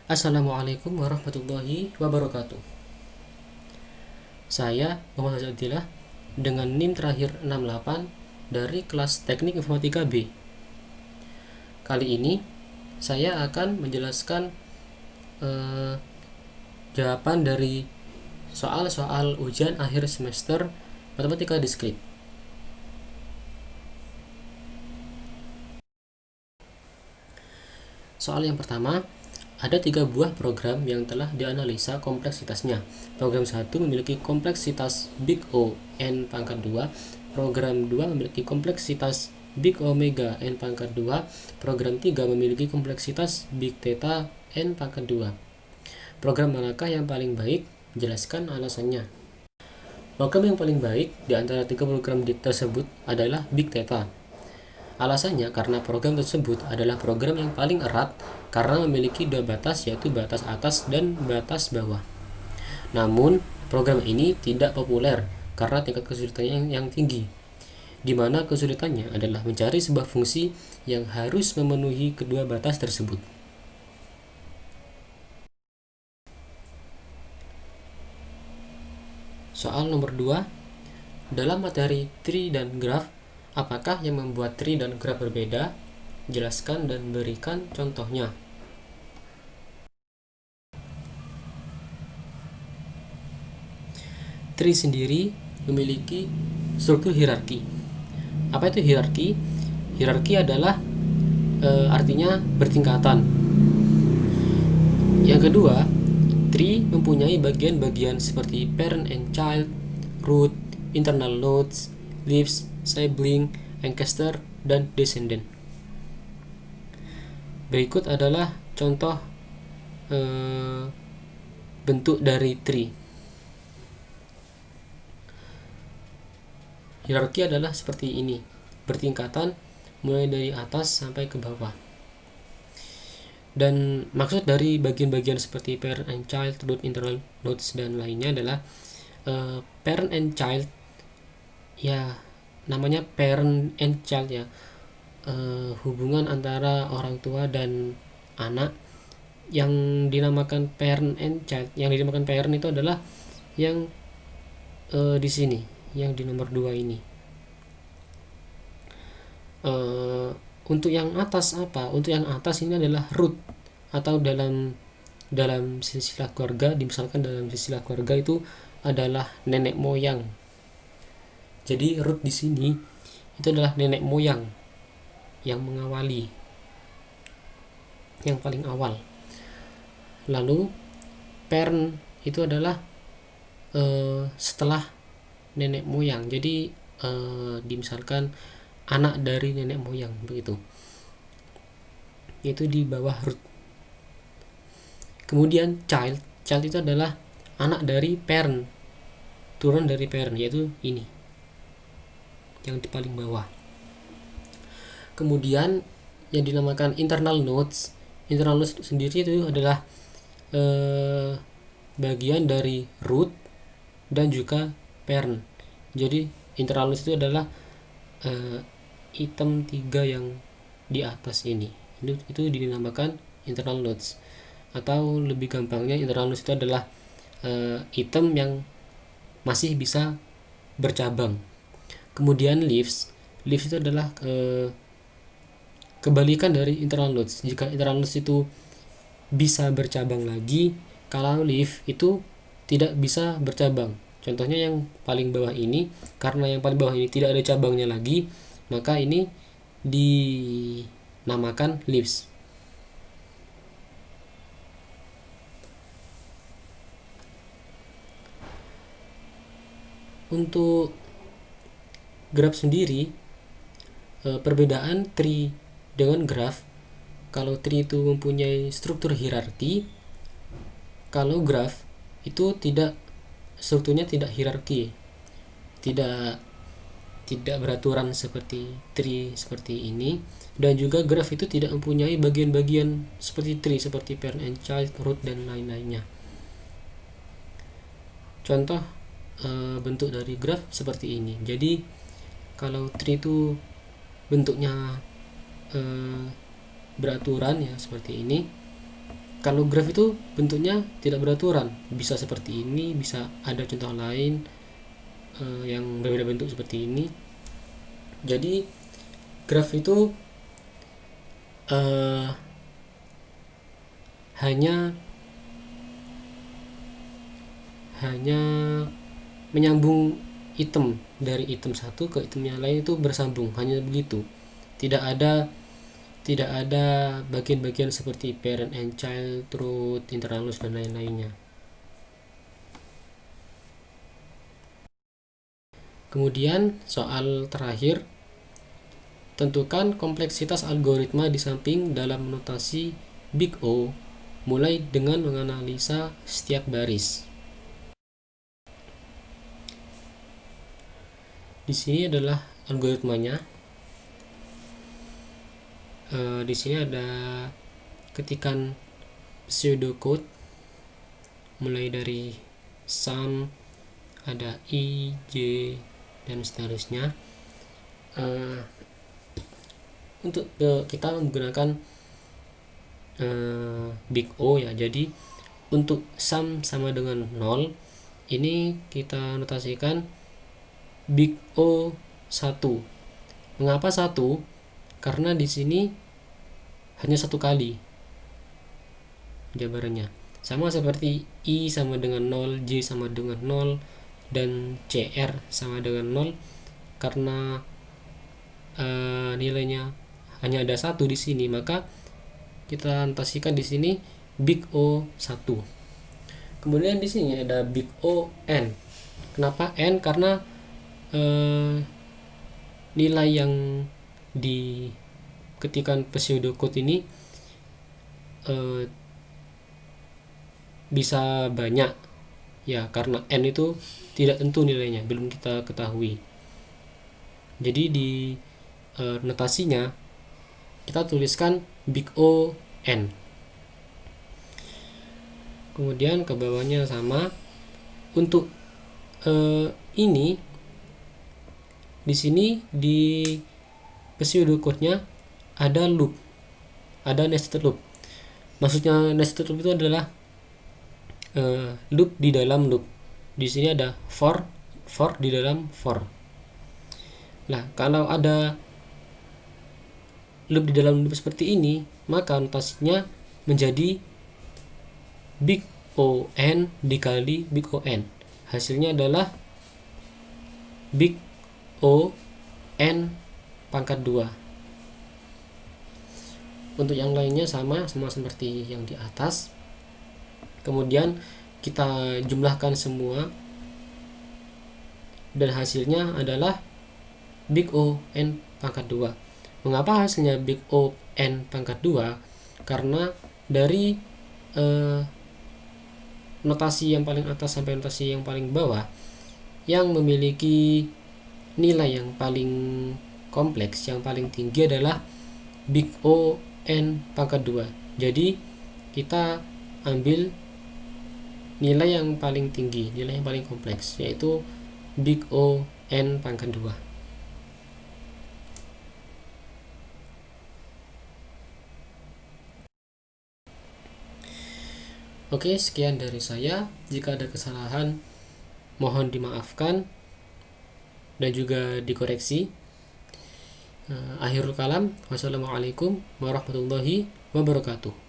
Assalamualaikum warahmatullahi wabarakatuh. Saya Muhammad Azadillah dengan NIM terakhir 68 dari kelas Teknik Informatika B. Kali ini saya akan menjelaskan jawaban dari soal-soal ujian akhir semester Matematika Diskrit. Soal yang pertama, ada 3 buah program yang telah dianalisa kompleksitasnya. Program 1 memiliki kompleksitas Big O N pangkat 2, program 2 memiliki kompleksitas Big Omega N pangkat 2, program 3 memiliki kompleksitas Big Theta N pangkat 2. Program manakah yang paling baik? Jelaskan alasannya. Program yang paling baik di antara 3 program tersebut adalah Big Theta. Alasannya karena program tersebut adalah program yang paling erat karena memiliki 2 batas, yaitu batas atas dan batas bawah. Namun, program ini tidak populer karena tingkat kesulitannya yang tinggi, di mana kesulitannya adalah mencari sebuah fungsi yang harus memenuhi kedua batas tersebut. Soal nomor 2, dalam materi tree dan graph, apakah yang membuat tree dan graph berbeda? Jelaskan dan berikan contohnya. Tree sendiri memiliki struktur hierarki. Apa itu hierarki? Hierarki adalah artinya bertingkatan. Yang kedua, tree mempunyai bagian-bagian seperti parent and child, root, internal nodes, leaves, sibling, ancestor, dan descendant. Berikut adalah contoh bentuk dari tree. Hierarki adalah seperti ini, bertingkatan mulai dari atas sampai ke bawah. Dan maksud dari bagian-bagian seperti parent and child, root, internal nodes, dan lainnya adalah parent and child, ya namanya parent and child ya, hubungan antara orang tua dan anak. Yang dinamakan parent and child, yang dinamakan parent itu adalah yang di sini, yang di nomor 2 ini. Untuk yang atas apa? Untuk yang atas ini adalah root, atau dalam silsilah keluarga, misalkan dalam silsilah keluarga itu adalah nenek moyang. Jadi root di sini itu adalah nenek moyang yang mengawali, yang paling awal. Lalu parent itu adalah setelah nenek moyang. Jadi misalkan anak dari nenek moyang, begitu. Itu di bawah root. Kemudian child itu adalah anak dari parent, turun dari parent, yaitu ini yang di paling bawah. Kemudian yang dinamakan internal nodes sendiri itu adalah bagian dari root dan juga parent. Jadi internal nodes itu adalah item 3 yang di atas ini. Itu dinamakan internal nodes, atau lebih gampangnya internal nodes itu adalah item yang masih bisa bercabang. Kemudian leaves itu adalah kebalikan dari internal nodes. Jika internal nodes itu bisa bercabang lagi, kalau leaf itu tidak bisa bercabang. Contohnya yang paling bawah ini, karena yang paling bawah ini tidak ada cabangnya lagi, maka ini dinamakan leaves. Untuk graph sendiri, perbedaan tree dengan graph, kalau tree itu mempunyai struktur hierarki, kalau graph itu tidak, strukturnya tidak hierarki, tidak beraturan seperti tree seperti ini. Dan juga graph itu tidak mempunyai bagian-bagian seperti tree, seperti parent and child, root, dan lain-lainnya. Contoh bentuk dari graph seperti ini. Jadi kalau tree itu bentuknya beraturan ya seperti ini. Kalau graf itu bentuknya tidak beraturan, bisa seperti ini, bisa ada contoh lain yang berbeda bentuk seperti ini. Jadi graf itu uh, hanya hanya menyambung item dari item satu ke item yang lain, itu bersambung, hanya begitu. Tidak ada bagian-bagian seperti parent and child, root, internalus dan lain-lainnya. Kemudian soal terakhir, tentukan kompleksitas algoritma di samping dalam notasi Big O, mulai dengan menganalisa setiap baris. Di sini adalah algoritmanya. Di sini ada ketikan pseudocode mulai dari sum, ada i, j, dan seterusnya. Untuk kita menggunakan Big O ya. Jadi untuk sum sama dengan 0, ini kita notasikan Big O 1. Mengapa 1? Karena di sini hanya satu kali jabarannya. Sama seperti I sama dengan 0, J sama dengan 0, dan CR sama dengan 0. Karena nilainya hanya ada satu di sini, maka kita notasikan di sini Big O 1. Kemudian di sini ada Big O N. Kenapa N? Karena nilai yang di ketikan pseudocode ini bisa banyak ya, karena N itu tidak tentu nilainya, belum kita ketahui. Jadi di notasinya kita tuliskan Big O N. Kemudian ke bawahnya sama. Untuk ini di sini di pseudocode-nya ada loop, ada nested loop. Maksudnya nested loop itu adalah loop di dalam loop. Di sini ada for di dalam for. Nah, kalau ada loop di dalam loop seperti ini, maka notasinya menjadi Big O N dikali Big O N. Hasilnya adalah Big O N pangkat 2. Untuk yang lainnya sama seperti yang di atas. Kemudian kita jumlahkan semua dan hasilnya adalah Big O N pangkat 2. Mengapa hasilnya Big O N pangkat 2? Karena dari notasi yang paling atas sampai notasi yang paling bawah, yang memiliki nilai yang paling kompleks, yang paling tinggi adalah Big O N pangkat 2. Jadi kita ambil nilai yang paling tinggi, nilai yang paling kompleks, yaitu Big O N pangkat 2. Oke, sekian dari saya. Jika ada kesalahan, mohon dimaafkan dan juga dikoreksi. Akhirul kalam, wassalamualaikum warahmatullahi wabarakatuh.